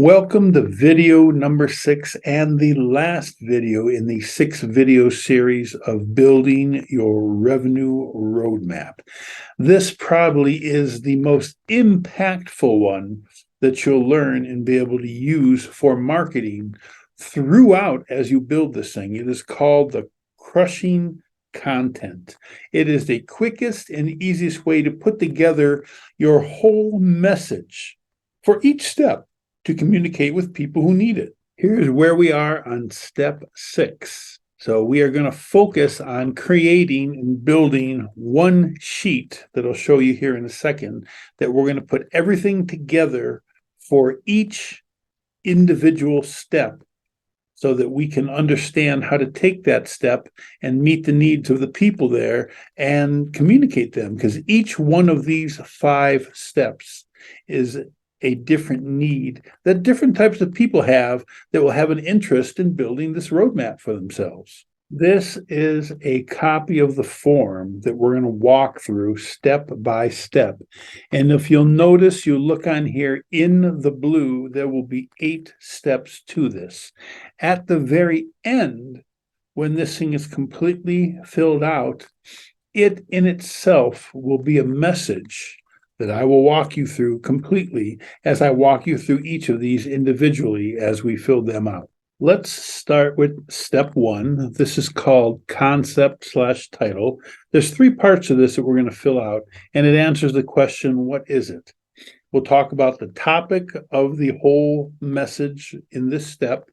Welcome to video number 6 and the last video in the 6-video series of building your revenue roadmap. This probably is the most impactful one that you'll learn and be able to use for marketing throughout as you build this thing. It is called the crushing content. It is the quickest and easiest way to put together your whole message for each step to communicate with people who need it. Here's where we are on step 6. So we are going to focus on creating and building one sheet that I'll show you here in a second, that we're going to put everything together for each individual step so that we can understand how to take that step and meet the needs of the people there and communicate them, because each one of these 5 steps is a different need that different types of people have that will have an interest in building this roadmap for themselves. This is a copy of the form that we're going to walk through step by step. And if you'll notice, you look on here in the blue, there will be 8 steps to this. At the very end, when this thing is completely filled out, it in itself will be a message that I will walk you through completely as I walk you through each of these individually as we fill them out. Let's start with step 1. This is called concept/title. There's 3 parts of this that we're going to fill out, and it answers the question, what is it? We'll talk about the topic of the whole message in this step.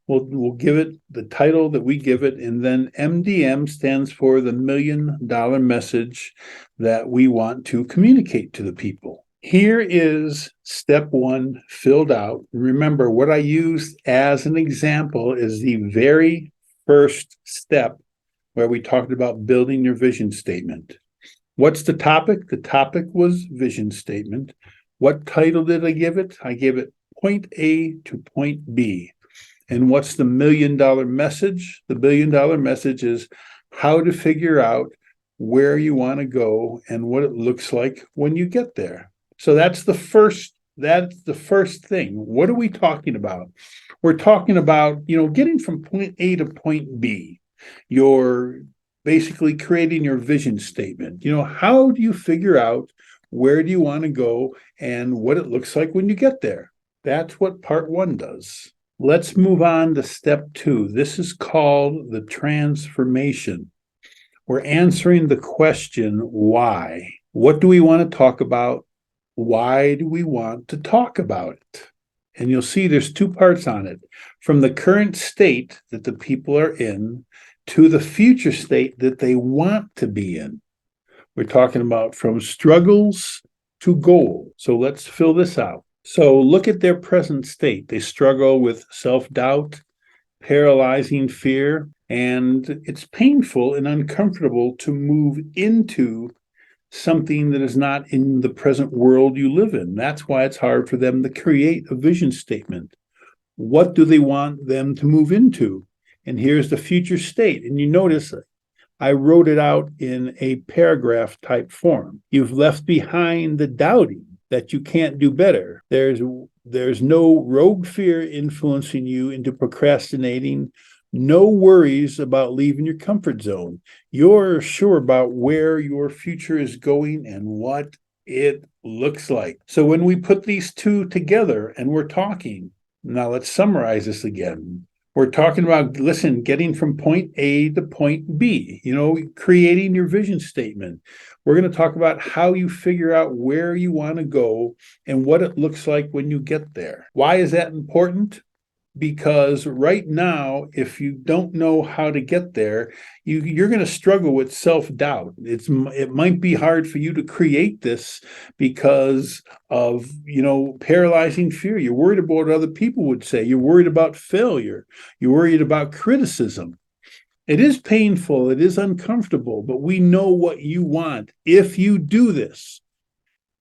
We'll give it the title that we give it, and then MDM stands for the $1 million message that we want to communicate to the people. Here is step 1 filled out. Remember, what I used as an example is the very first step where we talked about building your vision statement. What's the topic? The topic was vision statement. What title did I give it? I gave it point A to point B. And what's the $1 million message? The $1 million message is how to figure out where you want to go and what it looks like when you get there. So that's the first thing. What are we talking about? We're talking about, getting from point A to point B. You're basically creating your vision statement. How do you figure out where do you want to go and what it looks like when you get there? That's what part 1 does. Let's move on to step 2. This is called the transformation. We're answering the question, why? What do we want to talk about? Why do we want to talk about it? And you'll see there's 2 parts on it. From the current state that the people are in to the future state that they want to be in. We're talking about from struggles to goals. So let's fill this out. So look at their present state. They struggle with self-doubt, paralyzing fear, and it's painful and uncomfortable to move into something that is not in the present world you live in. That's why it's hard for them to create a vision statement. What do they want them to move into? And here's the future state. And you notice I wrote it out in a paragraph type form. You've left behind the doubting that you can't do better. There's no rogue fear influencing you into procrastinating. No worries about leaving your comfort zone. You're sure about where your future is going and what it looks like. So when we put these 2 together and we're talking, now let's summarize this again. We're talking about, getting from point A to point B, creating your vision statement. We're going to talk about how you figure out where you want to go and what it looks like when you get there. Why is that important? Because right now, if you don't know how to get there, you're going to struggle with self-doubt. It might be hard for you to create this because of, paralyzing fear. You're worried about what other people would say. You're worried about failure. You're worried about criticism. It is painful. It is uncomfortable, but we know what you want. If you do this,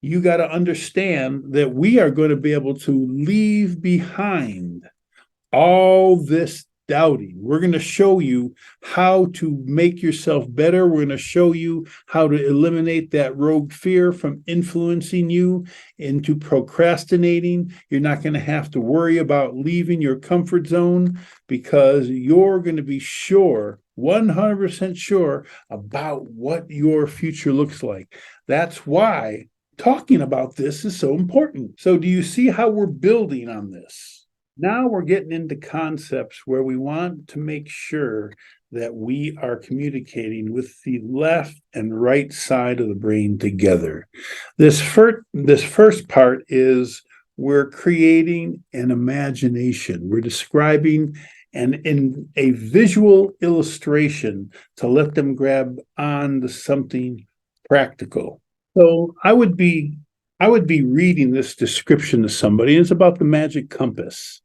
you got to understand that we are going to be able to leave behind all this doubting. We're going to show you how to make yourself better. We're going to show you how to eliminate that rogue fear from influencing you into procrastinating. You're not going to have to worry about leaving your comfort zone because you're going to be sure, 100% sure about what your future looks like. That's why talking about this is so important. So do you see how we're building on this? Now we're getting into concepts where we want to make sure that we are communicating with the left and right side of the brain together. This first part is we're creating an imagination. We're describing and in a visual illustration to let them grab on to something practical. So I would be reading this description to somebody. It's about the magic compass.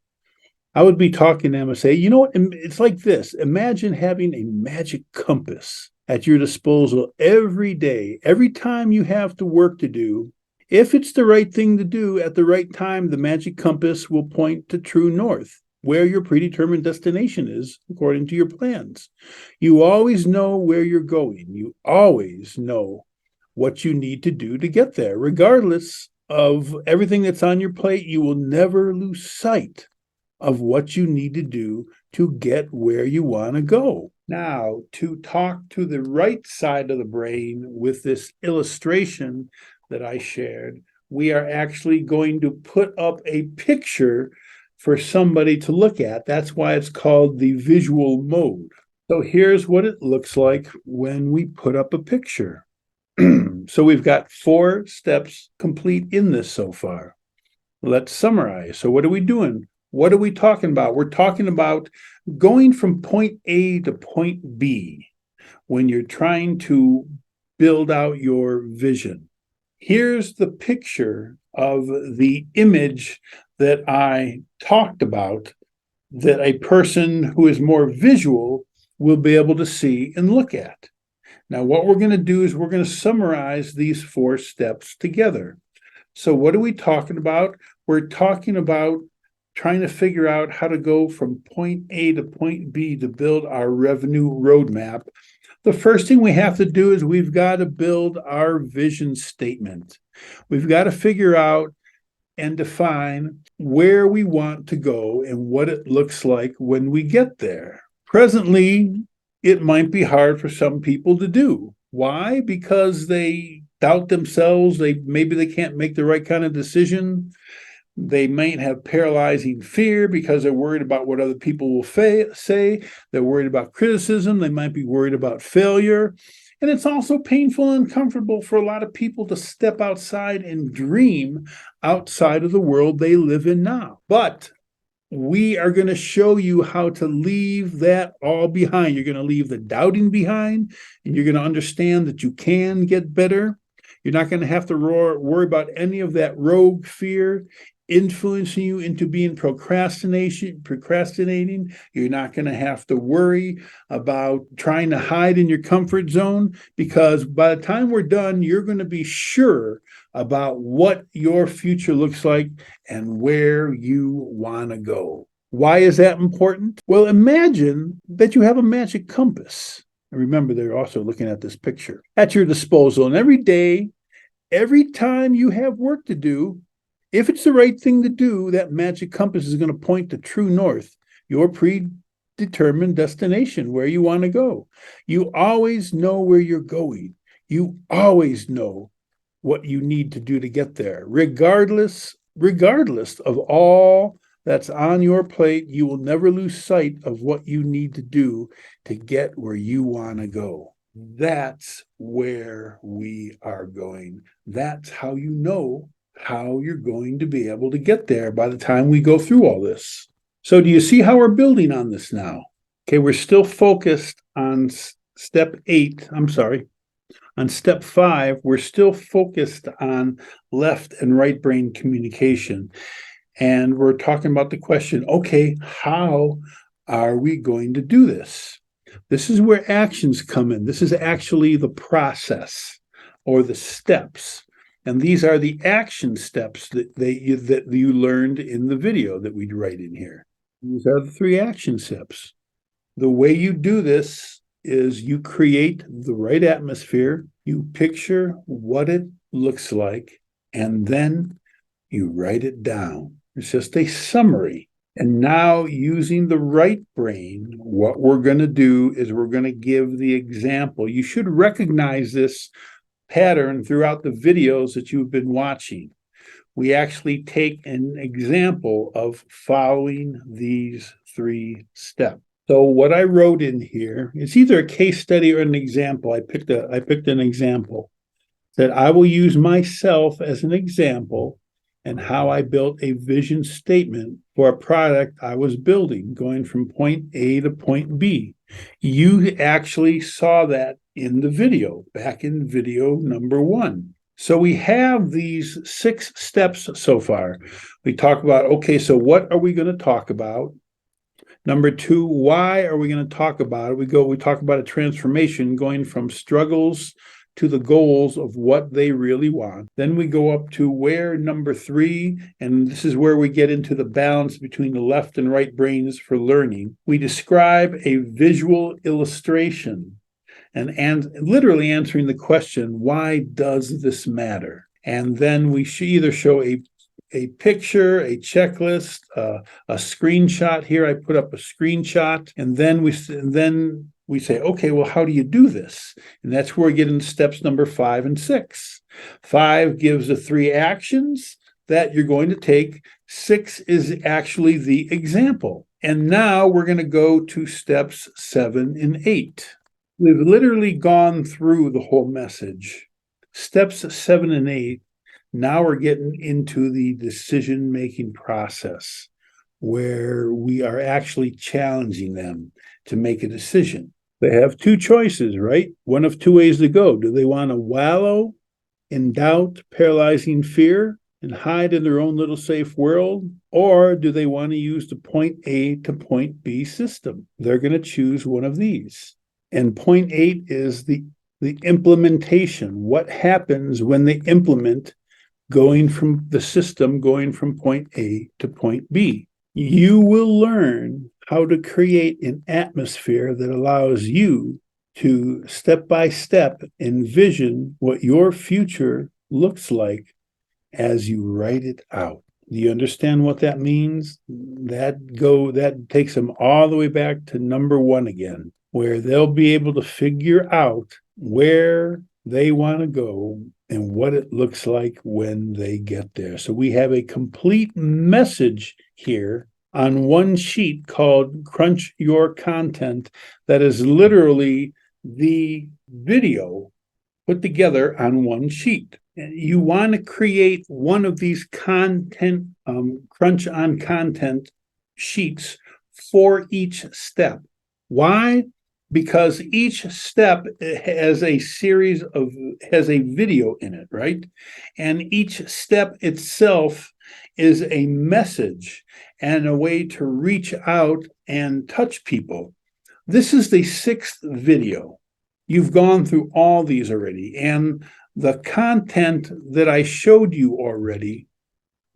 I would be talking to them and say, you know what? It's like this. Imagine having a magic compass at your disposal every day, every time you have to work to do. If it's the right thing to do at the right time, the magic compass will point to true north, where your predetermined destination is according to your plans. You always know where you're going. You always know what you need to do to get there. Regardless of everything that's on your plate, you will never lose sight of what you need to do to get where you want to go. Now, to talk to the right side of the brain with this illustration that I shared, we are actually going to put up a picture for somebody to look at. That's why it's called the visual mode. So here's what it looks like when we put up a picture. So we've got 4 steps complete in this so far. Let's summarize. So what are we doing? What are we talking about? We're talking about going from point A to point B when you're trying to build out your vision. Here's the picture of the image that I talked about that a person who is more visual will be able to see and look at. Now, what we're going to do is we're going to summarize these 4 steps together. So what are we talking about? We're talking about trying to figure out how to go from point A to point B to build our revenue roadmap. The first thing we have to do is we've got to build our vision statement. We've got to figure out and define where we want to go and what it looks like when we get there. Presently, it might be hard for some people to do. Why? Because they doubt themselves. Maybe they can't make the right kind of decision. They might have paralyzing fear because they're worried about what other people will say. They're worried about criticism. They might be worried about failure. And it's also painful and uncomfortable for a lot of people to step outside and dream outside of the world they live in now. But we are going to show you how to leave that all behind. You're going to leave the doubting behind, and you're going to understand that you can get better. You're not going to have to worry about any of that rogue fear influencing you into being procrastinating. You're not going to have to worry about trying to hide in your comfort zone, because by the time we're done, you're going to be sure about what your future looks like and where you want to go. Why is that important? Well, imagine that you have a magic compass. And remember, they're also looking at this picture at your disposal. And every day, every time you have work to do, if it's the right thing to do, that magic compass is going to point to true north, your predetermined destination, where you want to go. You always know where you're going. You always know what you need to do to get there. Regardless of all that's on your plate, you will never lose sight of what you need to do to get where you want to go. That's where we are going. That's how you know how you're going to be able to get there by the time we go through all this. So do you see how we're building on this now? Okay, we're still focused on step 8. On step 5, we're still focused on left and right brain communication. And we're talking about the question, okay, how are we going to do this? This is where actions come in. This is actually the process or the steps. And these are the action steps that you learned in the video that we'd write in here. These are the three action steps. The way you do this is you create the right atmosphere, you picture what it looks like, and then you write it down. It's just a summary. And now, using the right brain, what we're going to do is we're going to give the example. You should recognize this pattern throughout the videos that you've been watching. We actually take an example of following these three steps. So what I wrote in here, it's either a case study or an example. I picked an example that I will use myself as an example and how I built a vision statement for a product I was building, going from point A to point B. You actually saw that in the video, back in video number 1. So we have these 6 steps so far. We talk about, okay, so what are we going to talk about? Number 2, why are we going to talk about it? We talk about a transformation going from struggles to the goals of what they really want. Then we go up to where, number 3, and this is where we get into the balance between the left and right brains for learning. We describe a visual illustration and literally answering the question, why does this matter? And then we either show a picture, a checklist, a screenshot. Here I put up a screenshot, and then we say, okay, well, how do you do this? And that's where we get into steps number 5 and 6. 5 gives the 3 actions that you're going to take. 6 is actually the example. And now we're going to go to steps 7 and 8. We've literally gone through the whole message. Steps 7 and 8, now we're getting into the decision-making process where we are actually challenging them to make a decision. They have 2 choices, right? One of 2 ways to go. Do they want to wallow in doubt, paralyzing fear, and hide in their own little safe world? Or do they want to use the point A to point B system? They're going to choose one of these. And point 8 is the implementation. What happens when they implement going from the system, going from point A to point B? You will learn how to create an atmosphere that allows you to step by step envision what your future looks like as you write it out. Do you understand what that means? That takes them all the way back to number 1 again, where they'll be able to figure out where they want to go and what it looks like when they get there. So we have a complete message here on one sheet called Crunch Your Content that is literally the video put together on one sheet. You want to create one of these content, crunch on content sheets for each step. Why? Because each step has a video in it, right? And each step itself is a message and a way to reach out and touch people. This is the 6th video. You've gone through all these already, and the content that I showed you already,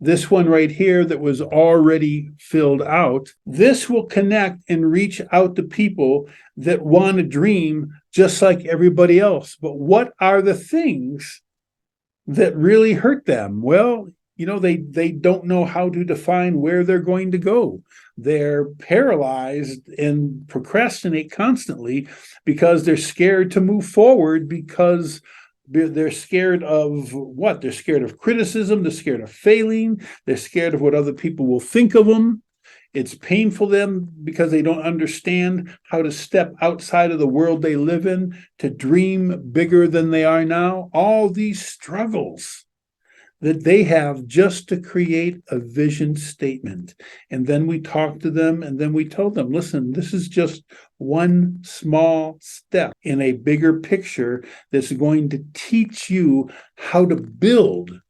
this one right here that was already filled out, this will connect and reach out to people that want to dream just like everybody else. But what are the things that really hurt them? Well, they don't know how to define where they're going to go. They're paralyzed and procrastinate constantly because they're scared to move forward, because they're scared of what? They're scared of criticism. They're scared of failing. They're scared of what other people will think of them. It's painful to them because they don't understand how to step outside of the world they live in to dream bigger than they are now. All these struggles that they have just to create a vision statement. And then we talk to them, and then we tell them, listen, this is just one small step in a bigger picture that's going to teach you how to build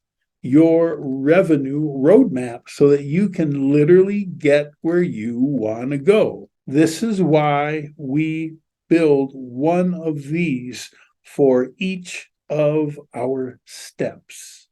your revenue roadmap so that you can literally get where you want to go. This is why we build one of these for each of our steps.